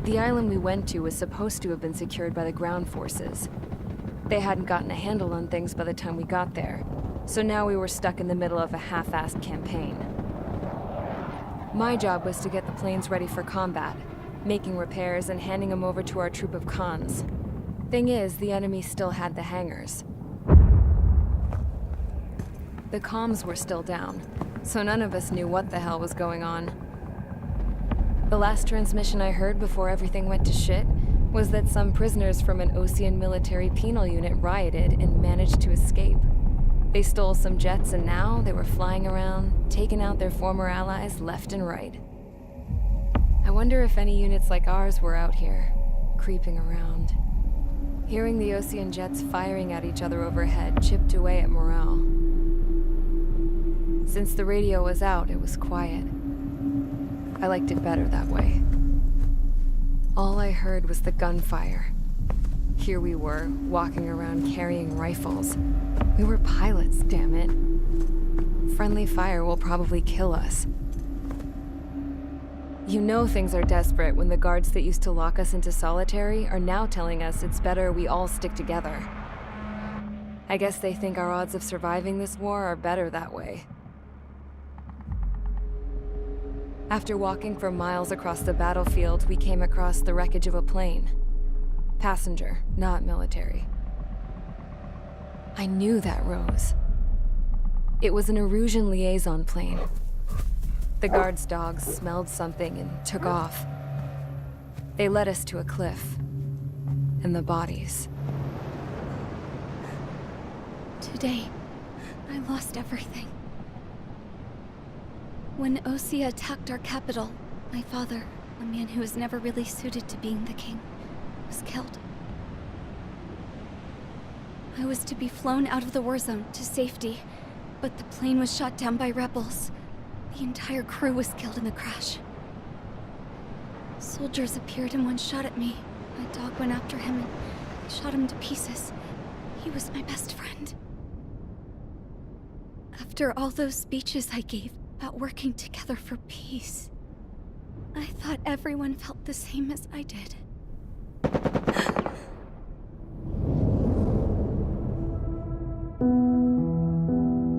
The island we went to was supposed to have been secured by the ground forces. They hadn't gotten a handle on things by the time we got there, so now we were stuck in the middle of a half-assed campaign. My job was to get the planes ready for combat, making repairs and handing them over to our troop of cons. Thing is, the enemy still had the hangars. The comms were still down, so none of us knew what the hell was going on. The last transmission I heard before everything went to shit was that some prisoners from an Osean military penal unit rioted and managed to escape. They stole some jets and now they were flying around, taking out their former allies left and right. I wonder if any units like ours were out here, creeping around. Hearing the Osean jets firing at each other overhead chipped away at morale. Since the radio was out, it was quiet. I liked it better that way. All I heard was the gunfire. Here we were, walking around carrying rifles. We were pilots, damn it. Friendly fire will probably kill us. You know things are desperate when the guards that used to lock us into solitary are now telling us it's better we all stick together. I guess they think our odds of surviving this war are better that way. After walking for miles across the battlefield, we came across the wreckage of a plane. Passenger, not military. I knew that rose. It was an Erusian liaison plane. The guard's dogs smelled something and took off. They led us to a cliff. And the bodies. Today, I lost everything. When Osea attacked our capital, my father, a man who was never really suited to being the king, was killed. I was to be flown out of the war zone to safety, but the plane was shot down by rebels. The entire crew was killed in the crash. Soldiers appeared and one shot at me. My dog went after him and shot him to pieces. He was my best friend. After all those speeches I gave about working together for peace, I thought everyone felt the same as I did.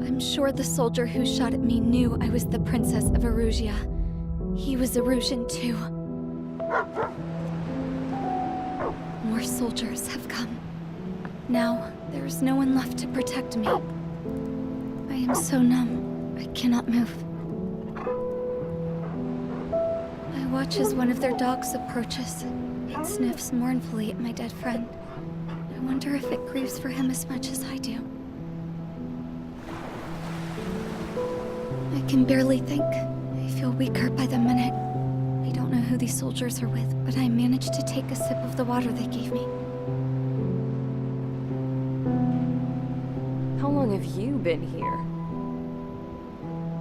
I'm sure the soldier who shot at me knew I was the Princess of Erusia. He was Erusian too. More soldiers have come. Now, there is no one left to protect me. I am so numb, I cannot move. I watch as one of their dogs approaches. It sniffs mournfully at my dead friend. I wonder if it grieves for him as much as I do. I can barely think. I feel weaker by the minute. I don't know who these soldiers are with, but I managed to take a sip of the water they gave me. How long have you been here?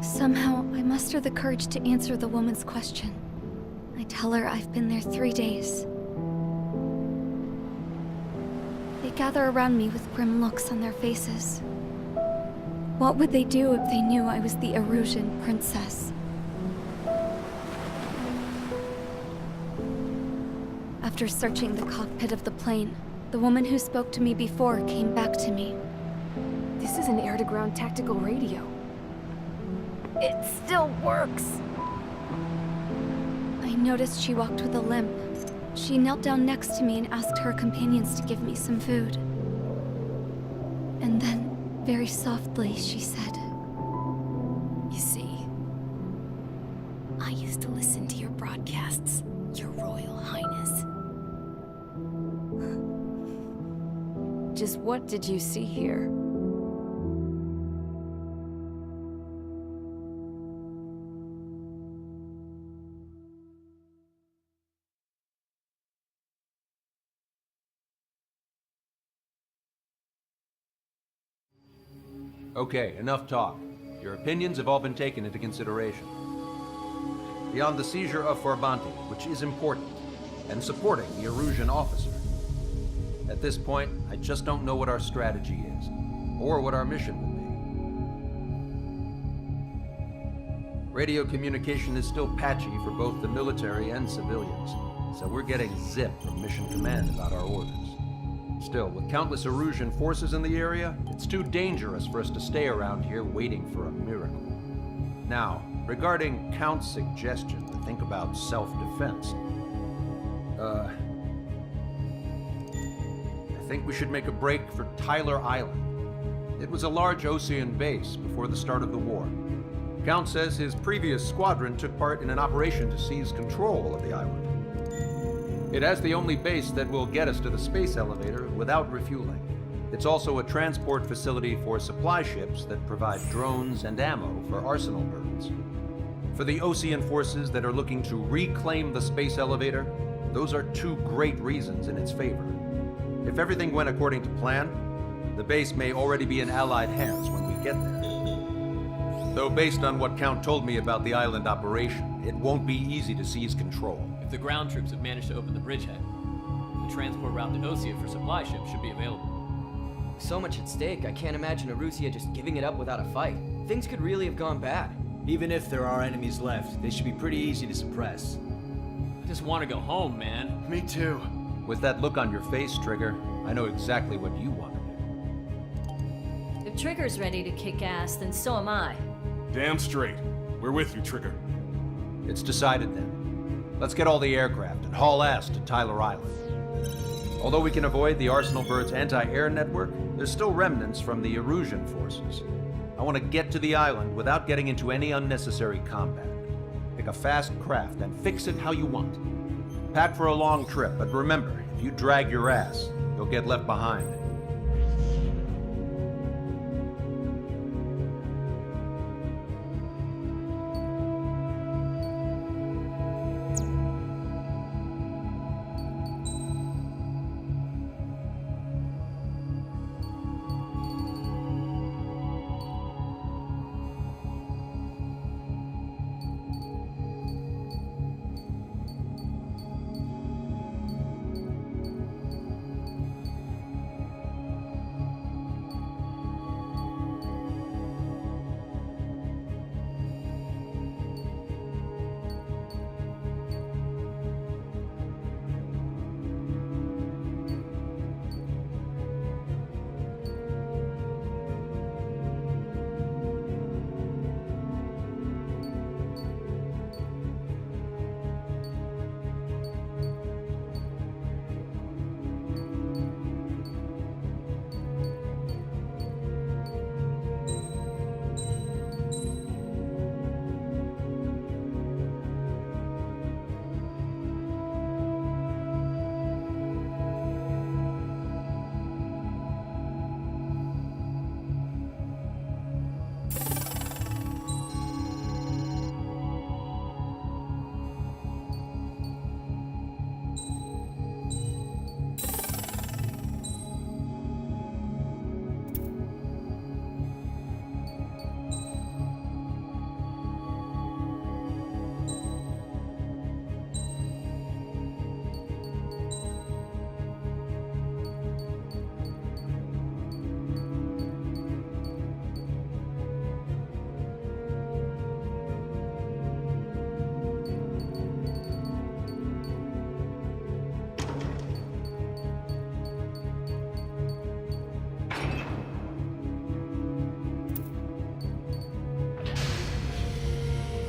Somehow, I muster the courage to answer the woman's question. I tell her I've been there 3 days. They gather around me with grim looks on their faces. What would they do if they knew I was the Erusian princess? After searching the cockpit of the plane, the woman who spoke to me before came back to me. This is an air-to-ground tactical radio. It still works! I noticed she walked with a limp. She knelt down next to me and asked her companions to give me some food. And then, very softly, she said, You see, I used to listen to your broadcasts, Your Royal Highness. Just what did you see here? Okay, enough talk. Your opinions have all been taken into consideration. Beyond the seizure of Forbanti, which is important, and supporting the Erusian officer, at this point, I just don't know what our strategy is, or what our mission will be. Radio communication is still patchy for both the military and civilians, so we're getting zip from Mission Command about our orders. Still, with countless Erusian forces in the area, it's too dangerous for us to stay around here waiting for a miracle. Now, regarding Count's suggestion to think about self-defense, I think we should make a break for Tyler Island. It was a large Osean base before the start of the war. Count says his previous squadron took part in an operation to seize control of the island. It has the only base that will get us to the space elevator without refueling. It's also a transport facility for supply ships that provide drones and ammo for arsenal birds. For the Osean forces that are looking to reclaim the space elevator, those are two great reasons in its favor. If everything went according to plan, the base may already be in Allied hands when we get there. Though based on what Count told me about the island operation, it won't be easy to seize control. If the ground troops have managed to open the bridgehead, the transport route to Osea for supply ships should be available. So much at stake, I can't imagine Erusia just giving it up without a fight. Things could really have gone bad. Even if there are enemies left, they should be pretty easy to suppress. I just want to go home, man. Me too. With that look on your face, Trigger, I know exactly what you want to do. If Trigger's ready to kick ass, then so am I. Damn straight. We're with you, Trigger. It's decided then. Let's get all the aircraft and haul ass to Tyler Island. Although we can avoid the Arsenal Bird's anti-air network, there's still remnants from the Erusian forces. I want to get to the island without getting into any unnecessary combat. Pick a fast craft and fix it how you want. Pack for a long trip, but remember, if you drag your ass, you'll get left behind.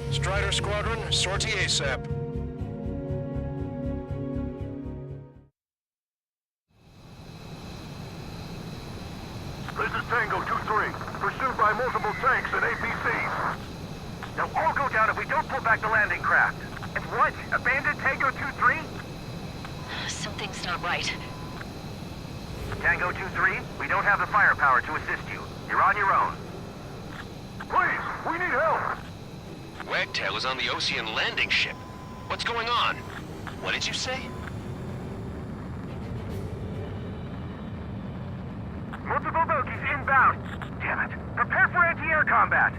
Strider Squadron, sortie ASAP. This is Tango 2-3, pursued by multiple tanks and APCs. They'll all go down if we don't pull back the landing craft. And what? Abandon Tango 2-3? Something's not right. Tango 2-3, we don't have the firepower to assist you. You're on your own. Please, we need help! Wagtail is on the Osean landing ship. What's going on? What did you say? Multiple bogies inbound. Damn it. Prepare for anti-air combat.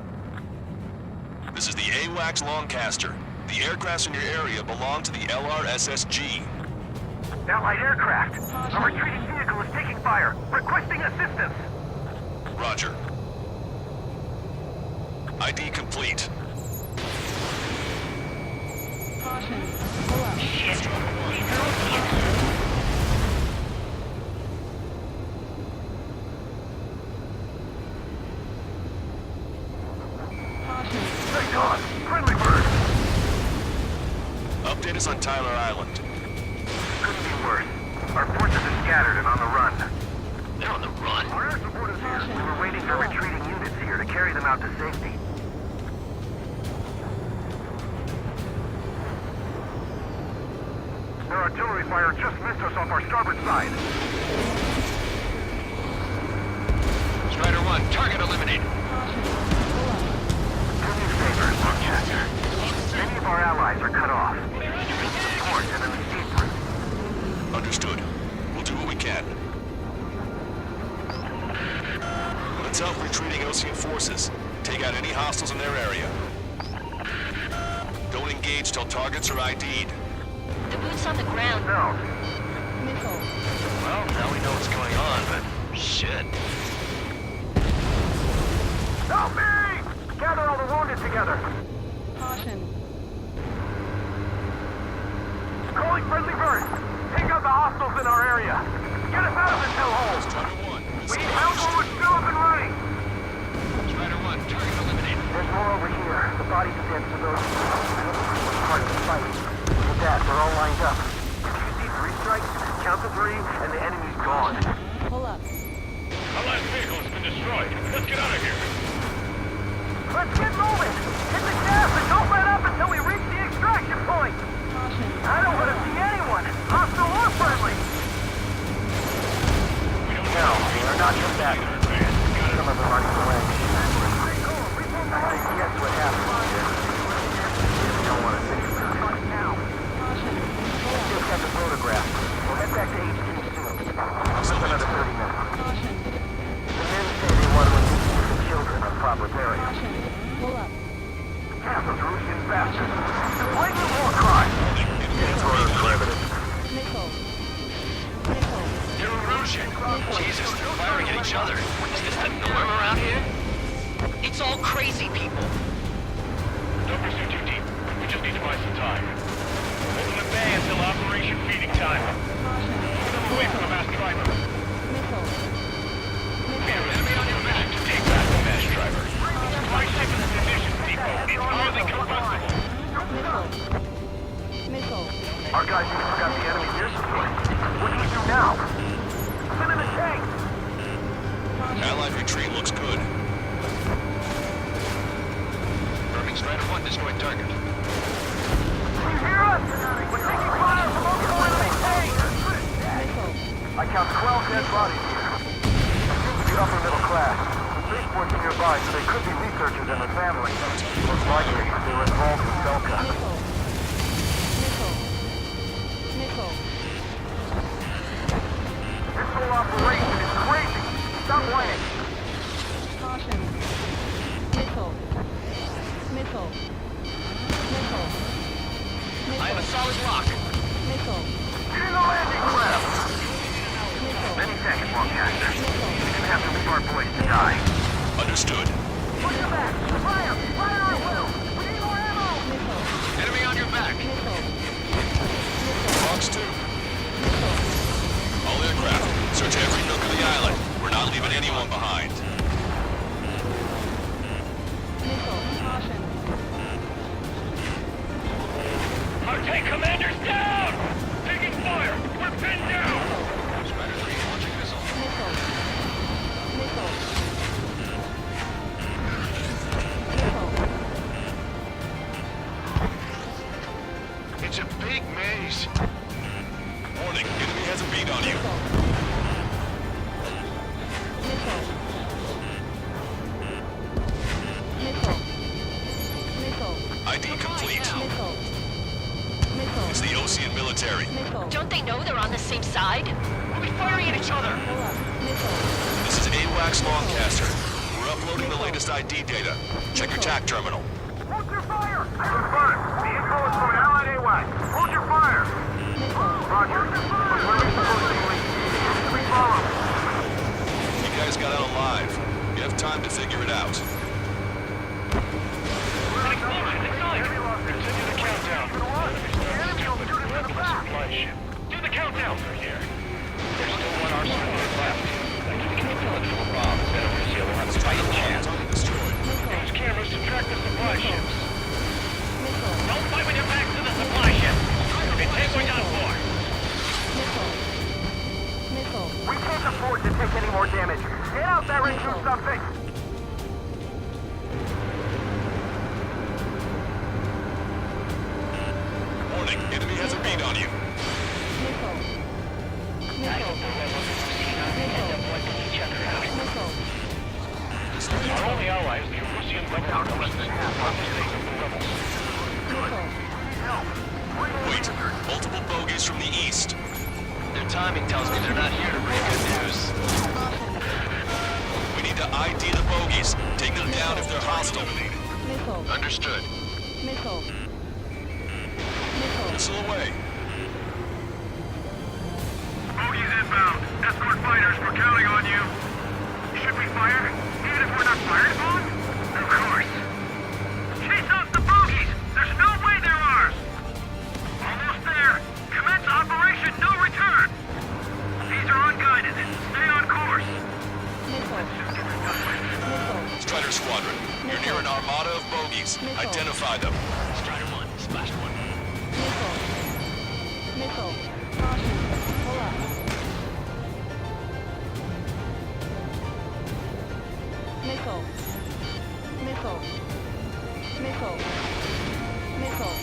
This is the AWACS Longcaster. The aircrafts in your area belong to the LRSSG. Allied aircraft. A retreating vehicle is taking fire. Requesting assistance. Roger. ID complete. Shit. He's on! Friendly bird! Update us on Tyler Island. Couldn't be worse. Our forces are scattered and on the run. They're on the run. Our air support is here. We were waiting for retreating units here to carry them out to safety. Their artillery fire just missed us off our starboard side. Strider 1, target eliminated. Do me a favor, Lancaster. Many of our allies are cut off. Support and then escape route. Understood. We'll do what we can. Let's help retreating Osean forces. Take out any hostiles in their area. Don't engage till targets are ID'd. The boots on the ground. No. Well, now we know what's going on, but shit. Help me! Gather all the wounded together. Caution. Calling friendly bird. Take out the hostiles in our area. Get us out of this hellhole. Strider 1, We need help when we're still up and running. Strider 1, target eliminated. There's more over here. The bodies of dead civilians. Part of the fight. Look at that. They're all lined up. If you see 3 strikes, count to 3, and the enemy's gone. Pull up. Our last vehicle has been destroyed. Let's get out of here. Let's get moving! Hit the gas and don't let up until we reach the extraction point! Caution. I don't want to see anyone, hostile or friendly! No, they are not combatants. Some of them running away. I think guess what happened here. We don't want to think about it. Now. Let's just have the photograph. We'll head back to HQ soon. Just another 30 minutes. Caution. The men say they want to remove the children of proper burial. Caution. Pull up. Half those Russian bastards. Blatant war crime. Inquiry for evidence. Missile. Missile. They're Erusian. Jesus, they're firing at each other. Is this the norm around here? It's all crazy people. Don't pursue too deep. We just need to buy some time. Hold them at bay until Operation Feeding Time. Move them away from the mass driver. Missile. We have an enemy on your back to take back the mass driver. Supply ship in the munitions depot. It's highly combustible. Missile. Missile. Our guys even got the enemy near support. What do we do now? Send in a tank! Allied retreat looks good. Confirming Strider 1 destroyed target. Can you hear us? We're taking fire from multiple enemy tanks! Missile. I count 12 dead bodies here. They seem to be upper middle class. Spaceport's nearby, so they could be researchers and their families. Most likely, they were involved with Delta. Missile. Missile. Missile. This whole operation is crazy! Stop whining! Caution. Missile. Missile. Missile. I have a solid lock. Missile. Get in the landing craft! Missile. Many thanks, Lancaster. We didn't have to leave our boys to die. Understood. Push them back! Fire! Fire at will! We need more ammo! Missile. Enemy on your back. Missile. Fox 2. All aircraft, search every nook of the island. We're not leaving anyone behind. Missile. Caution. Our tank commander's down! Taking fire! We're pinned down! Strider 3 launching missile. Missile. Missile. Missile. It's a big maze. Warning, enemy has a beat on you. Missile. Missile. Missile. ID complete. Missile. It's the Osean military. Missile. Don't they know they're on the same side? We'll be firing at each other. Pull up. Missile. This is AWACS Lancaster. We're uploading the latest ID data. Check your TAC terminal. Hold your fire! Confirmed. The info is from Allied AWAC. Hold your fire! Roger. But where are we supposed to be? We follow. You guys got out alive. You have time to figure it out. Continue the countdown. Supply ship. Do the countdown for here. There's still one arsenal left. Thanks to keep the electrical bombs. Then we'll have a fighting chance. Destroyed. Use cameras to track the supply ships. beat on you. Missile. Missile. Missile. Our only ally is the Russian government forces. Not the state of the rebels. Wait, multiple bogies from the east. Their timing tells me they're not here to bring good news. We need to ID the bogies. Take them down if they're hostile. Missile. Understood. Missile. Missile. Missile away. Bogies inbound. Escort fighters, we're counting on you. Should we fire? Even if we're not fired upon? Of course. Chase off the bogies! There's no way they're ours! Almost there. Commence operation no return! These are unguided. Stay on course. Missile. Missile. Strider Squadron, you're near an armada of bogies. Missile. Identify them. Strider 1, Splash 1. Missile. Missile. Caution. Pull up. Missile. Missile. Missile. Missile.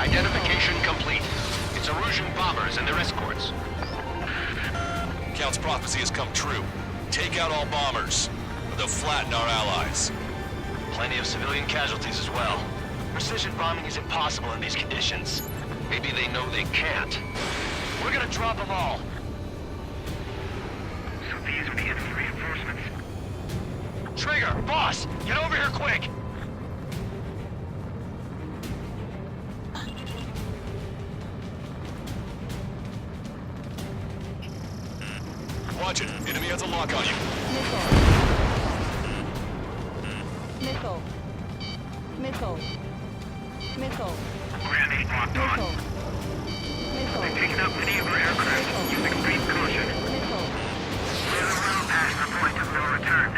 Identification complete. It's Erusian bombers and their escorts. Count's prophecy has come true. Take out all bombers. They'll flatten our allies. Plenty of civilian casualties as well. Precision bombing is impossible in these conditions. Maybe they know they can't. We're gonna drop them all. So these are the enemy reinforcements. Trigger, boss, get over here quick! Watch it. Enemy has a lock on you. Missile. Missile. Missile. Grenade locked on. Missile. Missile. They've taken out many of our aircraft. Use extreme caution. Missile. We're well past the point of no return.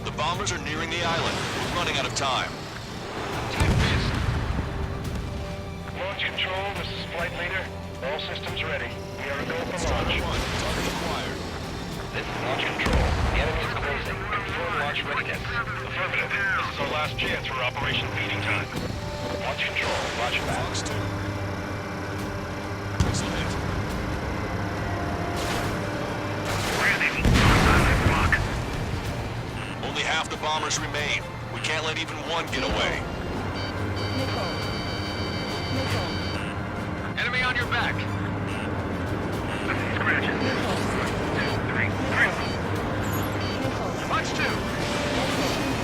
The bombers are nearing the island. We're running out of time. Launch control, this is flight leader. All systems ready. We are a go for Strider launch. 1, target acquired. This is launch control. The enemy is closing. Confirm launch readiness. Affirmative. This is our last chance for Operation Feeding Time. Launch control. Roger that. Fox 2. Missile hit. Grenade. Silent block. Only half the bombers remain. We can't let even one get away. Missile. Missile. Enemy on your back. Scratches. Missile. 3. Missile. Punch 2.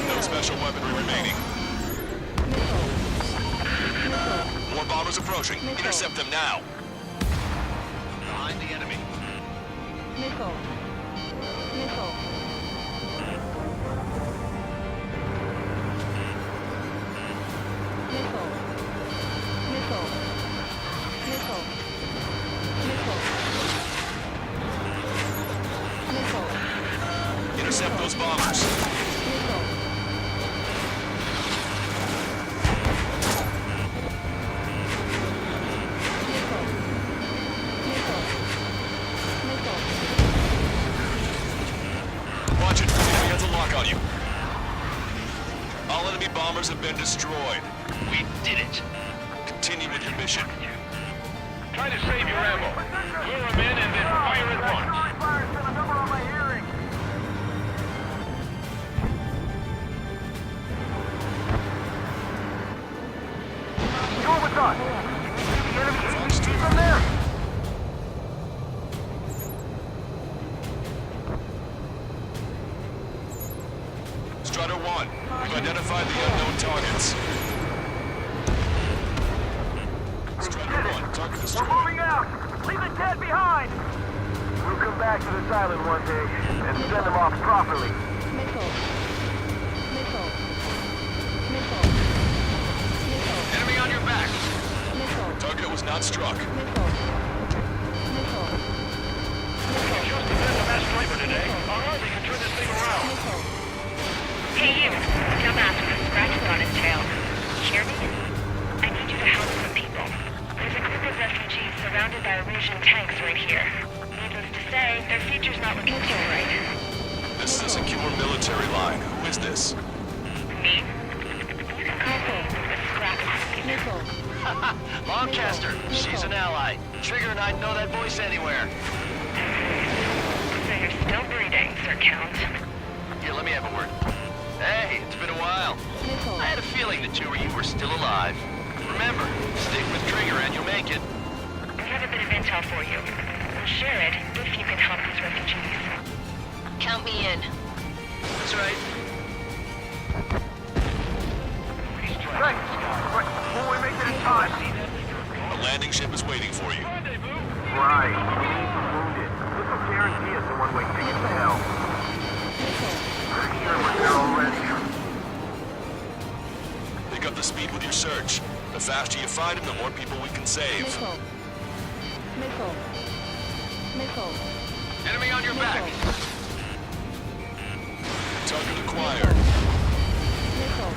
No special weaponry remaining. Missile. Missile. More bombers approaching. Missile. Intercept them now. Behind the enemy. Missile. Missile. Missile. Missile. Missile. Missile. Missile. Intercept those bombers. Missile. Missile. Missile. Missile. Watch it. Enemy has a lock on you. All enemy bombers have been destroyed. We did it. Continue with your mission. Try to save your ammo. Lure them in and then fire at once. Go with us. The enemy APCs from there. Strider 1, we've identified the unknown targets. Strider 1, target We're destroyed. moving out. Leave the dead behind. We'll come back to this island one day and send them off properly. Missile. Missile. Missile. Missile. Enemy on your back. Missile. Target was not struck. Missile. Missile. Missile. Just defend the mass sniper today. Our army can turn this thing around. Missile. Hey you, dumbass with scratches on his tail. Hear me? I need you to help some people. There's a group of refugees surrounded by Erusian tanks right here. Needless to say, their future's not looking too bright. This is a secure military line. Who is this? Me? You can call me a scrap copy. Missile. Lancaster, she's an ally. Trigger and I'd know that voice anywhere. So you're still breeding, Sir Count. Here, let me have a word. Hey, it's been a while. Missile. I had a feeling the two of you were still alive. Remember, stick with Trigger and you'll make it. We have a bit of intel for you. We'll share it if you can help these refugees. Count me in. That's right. Right. When we make it in time. A landing ship is waiting for you. Right. Wounded. This will guarantee us a one-way ticket to hell. Pretty sure we're there already. Pick up the speed with your search. The faster you find him, the more people we can save. Missile. Missile. Missile. Enemy on your back. Target acquired. Missile.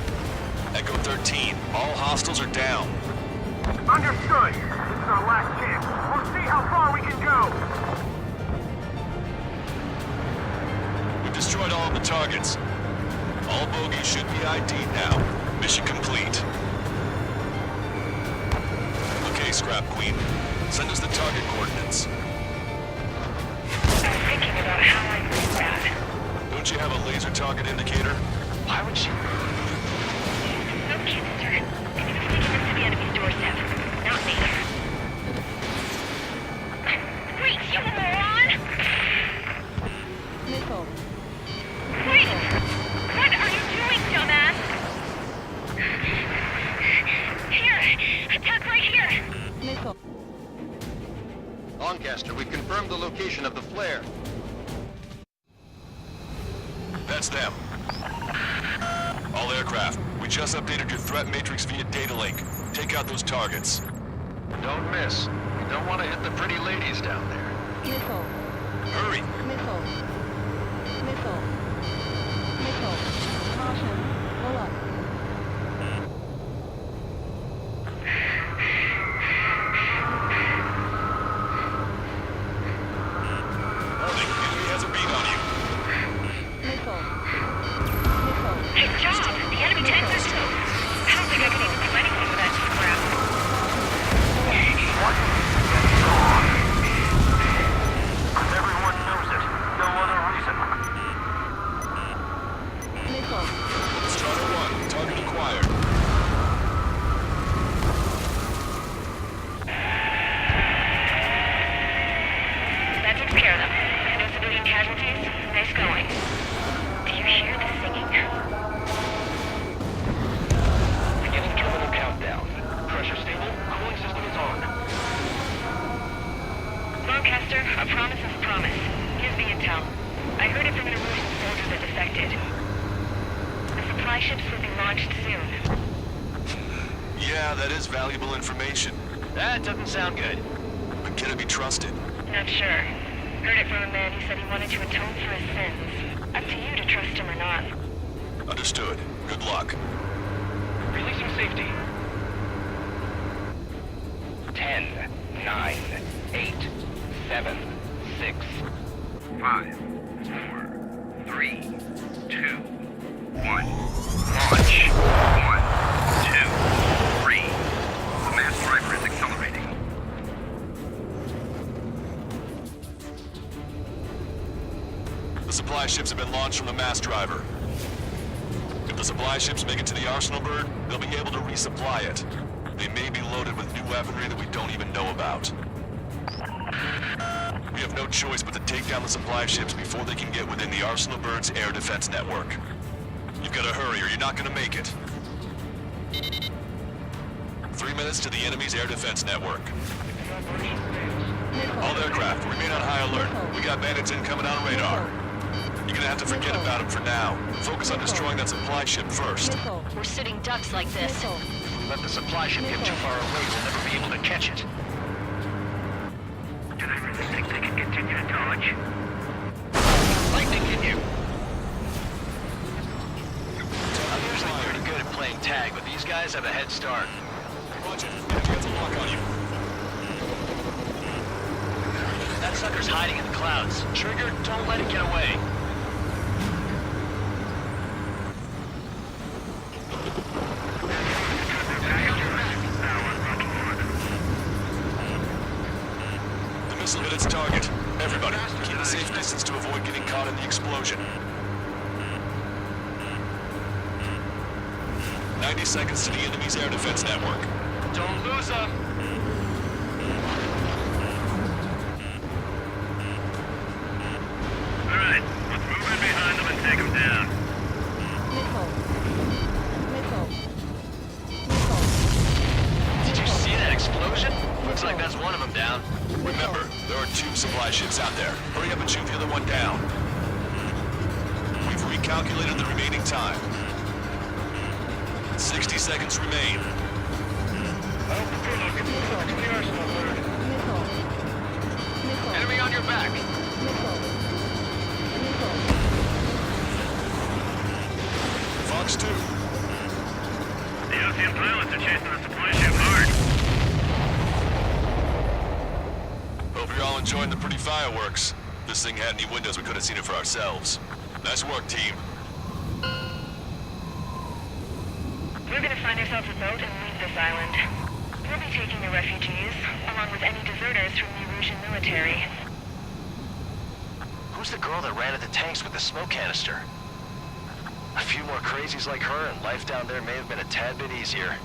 Echo 13, all hostiles are down. Understood. This is our last chance. We'll see how far we can go. We've destroyed all of the targets. All bogies should be ID'd now. Mission complete. Okay, Scrap Queen. Send us the target coordinates. I was thinking about how I read that. Don't you have a laser target indicator? Why would she? No kidding, sir. Can you mistaken this to the enemy's doorstep? Not me. Wait, you moron! Missile. Wait! What are you doing, dumbass? Here! Attack right here! Missile. Lancaster, we've confirmed the location of the flare. That's them. All aircraft, we just updated your threat matrix via data link. Take out those targets. Don't miss. You don't want to hit the pretty ladies down there. Missile. Hurry! Missile. Missile. Missile. Caution. Pull up. Warning, enemy has a beat on you. Missile. Missile. Nice job! The enemy tanks are slow. I don't think I can even do anything with that scrap. Everyone knows it. No other reason. Missile. Strider 1, target acquired. That takes care of them. No civilian casualties. Nice going. Do you hear the singing? Beginning terminal countdown. Pressure stable. Cooling system is on. Lancaster, a promise is a promise. Here's the intel. I heard it from an Erusian soldier that defected. The supply ships will be launched soon. Yeah, that is valuable information. That doesn't sound good. But can it be trusted? Not sure. Heard it from a man who said he wanted to atone for his sins. Up to you to trust him or not. Understood. Good luck. Releasing safety. 10, 9, 8, 7, 6, 5, 4, 3, 2, 1. Launch. 1, 2, 3. The mass driver is accelerating. The supply ships have been launched from the mass driver. If the supply ships make it to the arsenal bird, they'll be able to resupply it. They may be loaded with new weaponry that we don't even know about. We have no choice but to take down the supply ships before they can get within the arsenal bird's air defense network. You've got to hurry or you're not going to make it. 3 minutes to the enemy's air defense network. All aircraft, remain on high alert. We got bandits incoming on radar. You're gonna have to forget about them for now. Focus on destroying that supply ship first. Missile. We're sitting ducks like this. Missile. Let the supply ship get too far away, we'll never be able to catch it. Do they really think they can continue to dodge? Lightning hit you! I'm usually pretty good at playing tag, but these guys have a head start. Roger, enemy has a lock on you. That sucker's hiding in the clouds. Trigger, don't let it get away. down in the explosion. 90 seconds to the enemy's air defense network. Don't lose them. All right, let's move in behind them and take them down. Missile. Missile. Did you see that explosion? Looks like that's one of them down. Remember, there are 2 supply ships out there. Hurry up and shoot the other one down. We've recalculated the remaining time. 60 seconds remain. Enemy on your back. Fox 2. The Ocean pilots are chasing the supply ship hard. Hope you're all enjoying the pretty fireworks. If this thing had any windows, we could have seen it for ourselves. Nice work, team. We're gonna find ourselves a boat and leave this island. We'll be taking the refugees, along with any deserters from the Erusian military. Who's the girl that ran at the tanks with the smoke canister? A few more crazies like her, and life down there may have been a tad bit easier.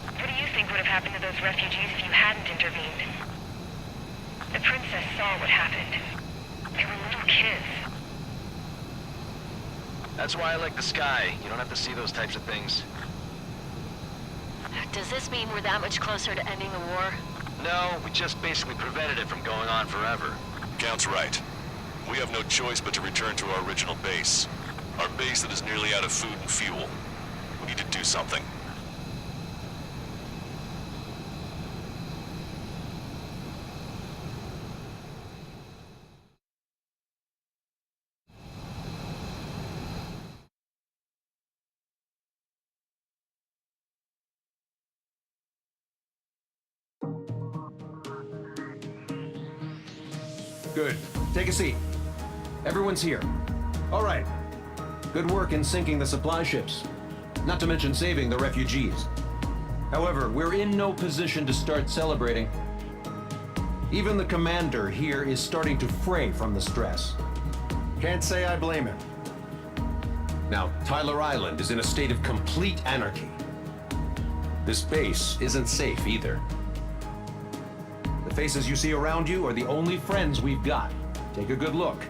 What do you think would have happened to those refugees if you hadn't intervened? The princess saw what happened. They were little kids. That's why I like the sky. You don't have to see those types of things. Does this mean we're that much closer to ending the war? No, we just basically prevented it from going on forever. Count's right. We have no choice but to return to our original base. Our base that is nearly out of food and fuel. We need to do something. Good. Take a seat. Everyone's here. All right. Good work in sinking the supply ships. Not to mention saving the refugees. However, we're in no position to start celebrating. Even the commander here is starting to fray from the stress. Can't say I blame him. Now, Tyler Island is in a state of complete anarchy. This base isn't safe either. The faces you see around you are the only friends we've got. Take a good look.